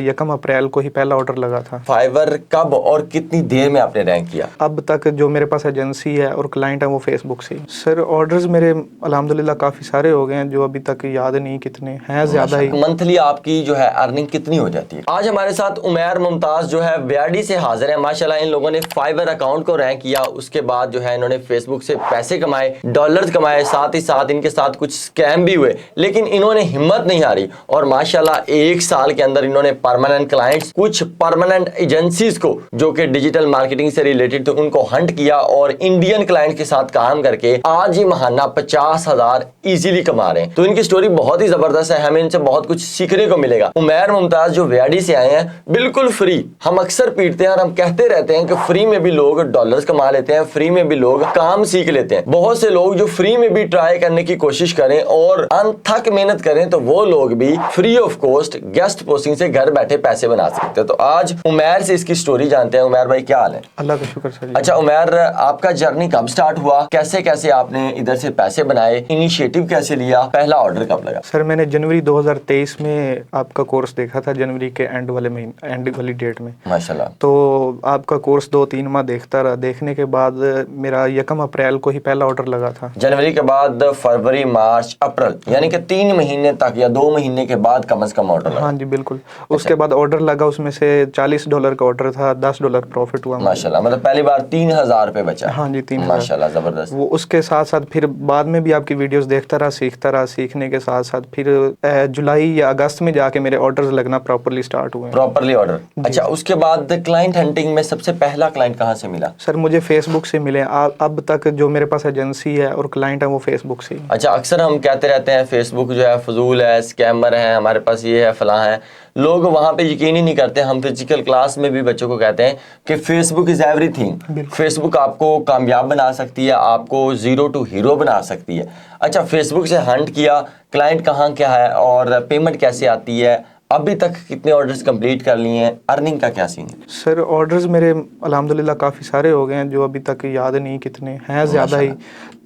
1 अप्रैल को ही पहला ऑर्डर लगा था। फाइवर कब और कितनी देर में आपने रैंक किया? अब तक जो मेरे पास एजेंसी है और क्लाइंट है वो फेसबुक से। सर ऑर्डर्स मेरे अल्हम्दुलिल्लाह काफ़ी सारे हो गए हैं, जो अभी तक याद नहीं कितने हैं, ज़्यादा ही। मंथली आपकी जो है अर्निंग कितनी हो जाती है? आज हमारे साथ उमैर मुमताज़ जो है BRD से हाजिर है। माशाल्लाह इन लोगों ने फाइवर अकाउंट को रैंक किया, उसके बाद जो है इन्होंने फेसबुक से पैसे कमाए, डॉलर्स कमाए, साथ ही साथ इनके साथ कुछ स्कैम भी हुए, लेकिन इन्होंने हिम्मत नहीं हारी और माशाल्लाह 1 साल के अंदर इन्होंने परमानेंट क्लाइंट्स, कुछ परमानेंट एजेंसीज को जो कि डिजिटल मार्केटिंग से रिलेटेड थे उनको हंट किया और इंडियन क्लाइंट के साथ काम करके आज ही महाना 50,000 इजीली कमा रहे हैं। तो इनकी स्टोरी बहुत ही जबरदस्त है, हमें इनसे बहुत कुछ सीखने को मिलेगा। उमैर मुमताज जो BRD से आए हैं बिल्कुल फ्री, हम अक्सर पीटते हैं और हम कहते रहते हैं कि फ्री में भी लोग डॉलर्स कमा लेते हैं, फ्री में भी लोग काम सीख लेते हैं। बहुत से लोग जो फ्री में भी ट्राई करने की कोशिश करें और अनथक मेहनत करें तो वो लोग भी free of cost guest posting से घर बैठे पैसे बना सकते हैं। तो आज उमैर से इसकी स्टोरी जानते हैं। उमैर भाई क्या हाल है? अल्लाह का शुक्र सर। अच्छा उमैर, आपका जर्नी कब स्टार्ट हुआ, कैसे कैसे आपने इधर से पैसे बनाए, इनिशिएटिव कैसे लिया, पहला ऑर्डर कब लगा? सर मैंने जनवरी 2023 में आपका कोर्स देखा था, जनवरी के एंड वाली डेट में माशाल्लाह। तो आपका कोर्स 2-3 माह देखता रहा। देखने के बाद मेरा 1 अप्रैल को ही पहला ऑर्डर लगा था। जनवरी के बाद फरवरी, मार्च, अप्रैल, यानी कि 3 महीने तक या 2 महीने के बाद कम से कम ऑर्डर लगा। हाँ जी बिल्कुल। उसके बाद ऑर्डर लगा, उसमें से $40 का ऑर्डर था, $10 प्रॉफिट हुआ। माशाल्लाह, मतलब पहली बार 3,000 रुपए बचा। हाँ जी 3,000। माशाल्लाह जबरदस्त। वो उसके साथ साथ फिर बाद में भी आपकी वीडियोस देखता रहा, सीखता रहा। सीखने के साथ साथ फिर जुलाई या अगस्त में जाके मेरे ऑर्डर्स लगना प्रॉपरली स्टार्ट हुए। Properly order. अच्छा उसके बाद क्लाइंट हंटिंग में सबसे पहला क्लाइंट कहाँ से मिला? सर मुझे फेसबुक से मिले। अब तक जो मेरे पास एजेंसी है और क्लाइंट है वो फेसबुक से। अच्छा अक्सर हम कहते रहते हैं फेसबुक जो है फजूल है, स्कैमर है, हमारे पास ये है फलां है, लोग वहाँ पे यकीन ही नहीं करते। हम फिजिकल क्लास में भी बच्चों को कहते हैं कि फेसबुक इज एवरीथिंग। फेसबुक आपको कामयाब बना सकती है, आपको जीरो टू हीरो बना सकती है। अच्छा फेसबुक से हंट किया, क्लाइंट कहाँ क्या है और पेमेंट कैसे आती है, अभी तक कितने ऑर्डर्स कंप्लीट कर लिए हैं, अर्निंग का क्या सीन है? सर ऑर्डर्स मेरे अल्हम्दुलिल्लाह काफ़ी सारे हो गए हैं, जो अभी तक याद नहीं कितने हैं, ज़्यादा ही।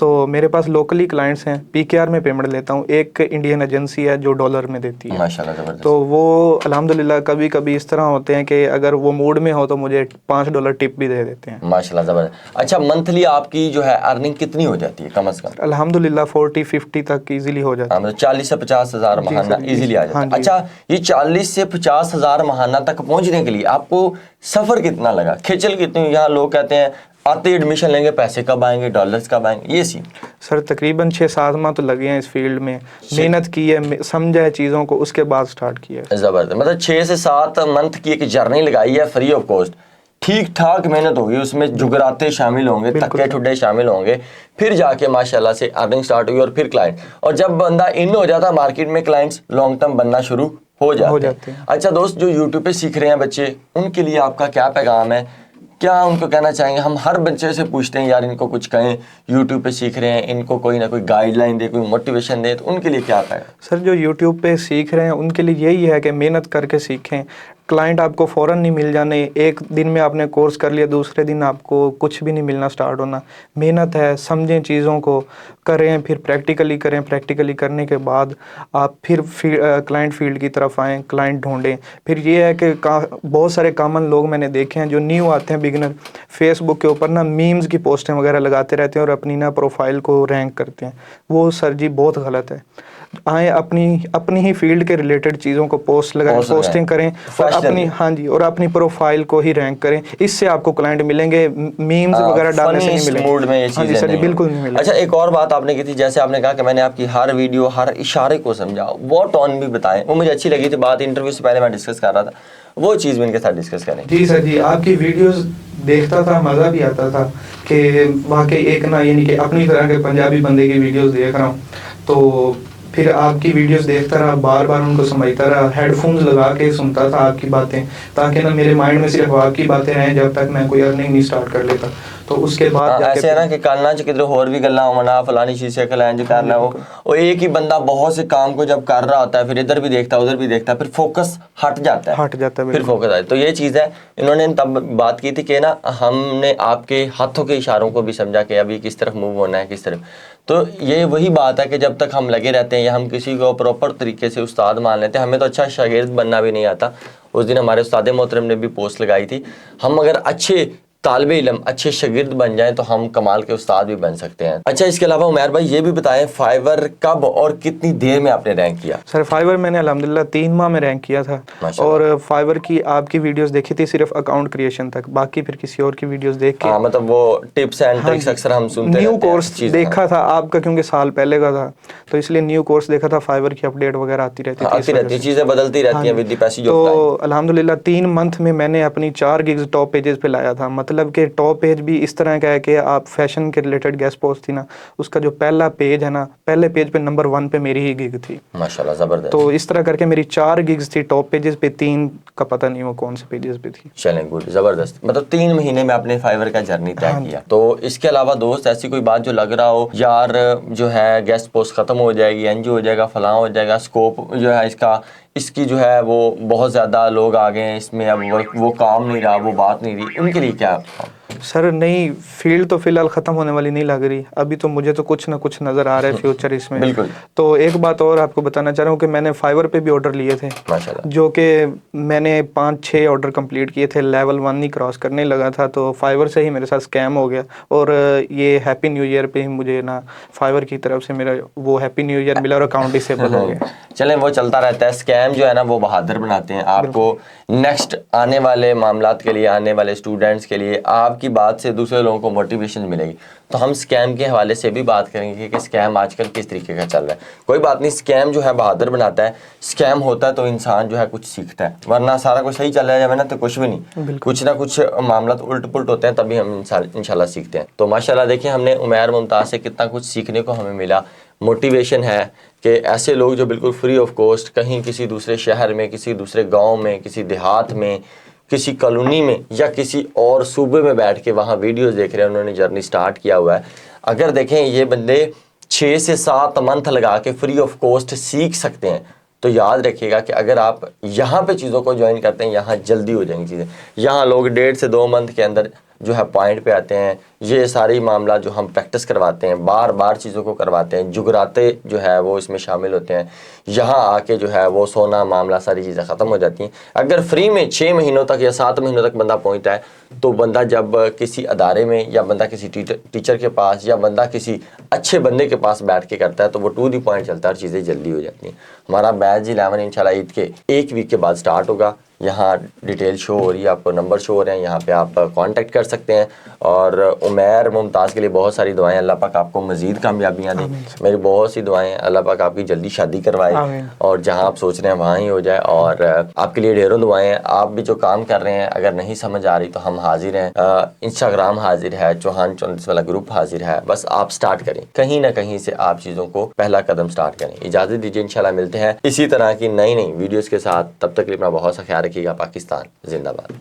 तो मेरे पास लोकली क्लाइंट्स हैं, PKR में पेमेंट लेता हूँ। एक इंडियन एजेंसी है जो डॉलर में देती है। माशाल्लाह जबरदस्त। तो वो अल्हम्दुलिल्लाह कभी कभी इस तरह होते हैं कि अगर वो मूड में हो तो मुझे $5 टिप भी दे देते हैं। माशाल्लाह जबरदस्त। अच्छा मंथली आपकी जो है अर्निंग कितनी हो जाती है कम से कम? अल्हम्दुलिल्लाह 40-50 तक इजीली हो जाती है। मतलब 40 से 50,000 महाना इजीली आ जाता है। अच्छा ये 40 से 50,000 महाना तक पहुंचने के लिए आपको सफर कितना लगा, खिचल कितनी? यहाँ लोग कहते हैं आते एडमिशन लेंगे, पैसे कब आएंगे, डॉलर्स कब आएंगे, ये सीन? सर तकरीबन 6-7 माह तो लगे हैं इस फील्ड में, मेहनत की है, समझा है चीज़ों को, उसके बाद स्टार्ट किया है। ज़बरदस्त। मतलब 6 से 7 मंथ की एक जर्नी लगाई है फ्री ऑफ कॉस्ट, ठीक ठाक मेहनत होगी, उसमें जुगराते शामिल होंगे, तक्के ठुड्डे शामिल होंगे, फिर जाके माशाल्लाह से अर्निंग स्टार्ट हुई और फिर क्लाइंट। और जब बंदा इन हो जाता मार्केट में, क्लाइंट्स लॉन्ग टर्म बनना शुरू हो जाते हैं। अच्छा दोस्त जो यूट्यूब पे सीख रहे हैं बच्चे, उनके लिए आपका क्या पैगाम है, क्या उनको कहना चाहेंगे? हम हर बच्चे से पूछते हैं यार इनको कुछ कहें, यूट्यूब पे सीख रहे हैं, इनको कोई ना कोई गाइडलाइन दे, कोई मोटिवेशन दे, तो उनके लिए क्या है? सर जो यूट्यूब पे सीख रहे हैं उनके लिए यही है कि मेहनत करके सीखें। क्लाइंट आपको फ़ौरन नहीं मिल जाने, एक दिन में आपने कोर्स कर लिया, दूसरे दिन आपको कुछ भी नहीं मिलना स्टार्ट होना। मेहनत है, समझें चीज़ों को, करें, फिर प्रैक्टिकली करें। प्रैक्टिकली करने के बाद आप फिर क्लाइंट फील्ड की तरफ आएँ, क्लाइंट ढूंढें। फिर ये है कि बहुत सारे कॉमन लोग मैंने देखे हैं जो न्यू आते हैं, बिगिनर, फेसबुक के ऊपर ना मीम्स की पोस्टें वगैरह लगाते रहते हैं और अपनी ना प्रोफाइल को रैंक करते हैं। वो सर जी बहुत गलत है। आए अपनी ही फील्ड के रिलेटेड चीज़ों को पोस्टिंग करें और अपनी प्रोफाइल को ही रैंक करें। इससे आपको क्लाइंट मिलेंगे, मीम्स वगैरह डालने से नहीं मिलेंगे। मूड में ये चीजें सर जी बिल्कुल नहीं मिलेंगे। अच्छा एक और बात आपने की थी, जैसे आपने कहा कि मैंने आपकी हर वीडियो हर इशारे को समझा, वो टोन भी बताएं, वो मुझे अच्छी लगी थी बात। इंटरव्यू से पहले मैं डिस्कस कर रहा था, वो चीज़ भी इनके साथ डिस्कस करें। जी सर जी, आपकी वीडियोस देखता था, मज़ा भी आता था कि वाकई एक ना, यानी कि अपनी तरह के पंजाबी बंदे की वीडियोस देख रहा हूँ। तो फिर आपकी वीडियोस देखता रहा, बार बार उनको समझता रहा, हेडफोन्स लगा के सुनता था आपकी बातें, ताकि ना मेरे माइंड में सिर्फ आपकी बातें रहें जब तक मैं कोई अर्निंग नहीं स्टार्ट कर लेता। तो उसके बाद जाके ऐसे है ना कि करना चाहिए किधर और भी गल्ला होना फलानी शीशे का लैंज करना वो एक ही बंदा बहुत से काम को जब कर रहा होता है फिर इधर भी देखता है उधर भी देखता है फिर फोकस हट जाता है फिर फोकस आए। तो ये चीज़ है, इन्होंने तब बात की थी कि ना हमने आपके हाथों के इशारों को भी समझा कि अभी किस तरफ मूव होना है किस तरफ। तो ये वही बात है कि जब तक हम लगे रहते हैं या हम किसी को प्रॉपर तरीके से उस्ताद मान लेते हैं, हमें तो अच्छा शागिर्द बनना भी नहीं आता। उस दिन हमारे उस्ताद मोहतरम ने भी पोस्ट लगाई थी, हम अगर अच्छे तालिबे इल्म अच्छे शागिर्द बन जाएं तो हम कमाल के उस्ताद भी बन सकते हैं। अच्छा, इसके अलावा उमैर भाई ये भी बताएं फाइवर कब और कितनी देर में आपने रैंक किया? सर फाइवर मैंने अल्हम्दुलिल्लाह 3 माह में रैंक किया था और फाइवर की आपकी वीडियोस देखी थी सिर्फ अकाउंट क्रिएशन तक, बाकी फिर किसी और की वीडियोस देख के मतलब वो टिप्स एंड ट्रिक्स अक्सर हम सुनते न्यू कोर्स देखा था आपका, क्योंकि साल पहले का था तो इसलिए न्यू कोर्स देखा था, फाइवर की अपडेट वगैरह आती रहती थी, चीजें बदलती रहती हैं with the passage of time. तो अल्हम्दुलिल्लाह 3 मंथ में मैंने अपनी 4 गिग्स टॉप पेजेस पे लाया था। मतलब कि टॉप पेज भी इस तरह का है कि आप फैशन के रिलेटेड गेस्ट पोस्ट थी ना, उसका जो पहला पेज है ना, पहले पेज पे नंबर 1 पे मेरी ही गिग थी माशाल्लाह, जबरदस्त। तो इस तरह करके मेरी 4 गिग्स थी टॉप पेजेस पे, 3 का पता नहीं वो कौन से पेजेस पे थी। चलें, गुड, जबरदस्त। मतलब 3 महीने में आपने फाइवर का जर्नी तय किया। तो इसके अलावा दोस्त ऐसी कोई बात जो लग रहा हो यार जो है गेस्ट पोस्ट खत्म हो जाएगी, एनजीओ हो जाएगा, फलां हो जाएगा, स्कोप जो है इसकी जो है वो बहुत ज़्यादा लोग आ गए हैं इसमें, अब वो काम नहीं रहा, वो बात नहीं रही, उनके लिए क्या? सर नहीं, फील्ड तो फिलहाल ख़त्म होने वाली नहीं लग रही अभी, तो मुझे तो कुछ ना कुछ नज़र आ रहा है फ्यूचर इसमें। बिल्कुल। तो एक बात और आपको बताना चाह रहा हूँ कि मैंने फाइवर पे भी ऑर्डर लिए थे माशाल्लाह, जो कि मैंने 5-6 ऑर्डर कंप्लीट किए थे, लेवल 1 ही क्रॉस करने लगा था, तो फाइवर से ही मेरे साथ स्कैम हो गया। और ये हैप्पी न्यू ईयर पे ही मुझे ना फाइवर की तरफ से मेरा वो हैप्पी न्यू ईयर मिला और अकाउंट डिसेबल हो गया। चलें, वो चलता रहता है, स्कैम जो है ना वो बहादुर बनाते हैं आपको। नेक्स्ट आने वाले मामलात के लिए, आने वाले स्टूडेंट्स के लिए आपकी बात से दूसरे लोगों को मोटिवेशन मिलेगी। तो हम स्कैम के हवाले से भी बात करेंगे कि स्कैम आजकल किस तरीके का चल रहा है। कोई बात नहीं, स्कैम जो है बहादुर बनाता है, स्कैम होता है तो इंसान जो है कुछ सीखता है, वरना सारा कुछ सही चल रहा है ना तो कुछ भी नहीं, कुछ ना कुछ मामला उल्ट पुलट होते हैं, तभी हम इंशाल्लाह सीखते हैं। तो माशाल्लाह देखिए, हमने उमैर मुमताज़ से कितना कुछ सीखने को हमें मिला। मोटिवेशन है कि ऐसे लोग जो बिल्कुल फ्री ऑफ कॉस्ट कहीं किसी दूसरे शहर में, किसी दूसरे गांव में, किसी देहात में, किसी कॉलोनी में या किसी और सूबे में बैठ के वहाँ वीडियोस देख रहे हैं, उन्होंने जर्नी स्टार्ट किया हुआ है। अगर देखें ये बंदे 6 से 7 मंथ लगा के फ्री ऑफ कॉस्ट सीख सकते हैं, तो याद रखिएगा कि अगर आप यहाँ पे चीज़ों को ज्वाइन करते हैं, यहाँ जल्दी हो जाएंगी चीज़ें। यहाँ लोग 1.5 से 2 मंथ के अंदर जो है पॉइंट पे आते हैं। ये सारी मामला जो हम प्रैक्टिस करवाते हैं, बार बार चीज़ों को करवाते हैं, जुगराते जो है वो इसमें शामिल होते हैं। यहाँ आके जो है वो सोना मामला सारी चीज़ें ख़त्म हो जाती हैं। अगर फ्री में 6 महीनों तक या 7 महीनों तक बंदा पहुँचता है, तो बंदा जब किसी अदारे में या बंदा किसी टीचर के पास या बंदा किसी अच्छे बंदे के पास बैठ के करता है, तो वो टू दी पॉइंट चलता है और चीज़ें जल्दी हो जाती हैं। हमारा बैच 11 इंशाल्लाह ईद के 1 वीक के बाद स्टार्ट होगा। यहाँ डिटेल शो हो रही है, आपको नंबर शो हो रहे हैं, यहाँ पे आप कांटेक्ट कर सकते हैं। और उमैर मुमताज़ के लिए बहुत सारी दुआएं, अल्लाह पाक आपको मज़ीद कामयाबियाँ दें। मेरी बहुत सी दुआएं, अल्लाह पाक आपकी जल्दी शादी करवाए और जहाँ आप सोच रहे हैं वहाँ ही हो जाए। और आपके लिए ढेरों दुआएं हैं। आप भी जो काम कर रहे हैं, अगर नहीं समझ आ रही तो हम हाजिर हैं, इंस्टाग्राम हाजिर है, चौहान 34 वाला ग्रुप हाजिर है। बस आप स्टार्ट करें, कहीं ना कहीं से आप चीज़ों को पहला कदम स्टार्ट करें। इजाज़त दीजिए, इंशाल्लाह मिलते हैं इसी तरह की नई वीडियोज़ के साथ। तब तक के लिए अपना बहुत सा ख्याल रखिएगा। पाकिस्तान जिंदाबाद।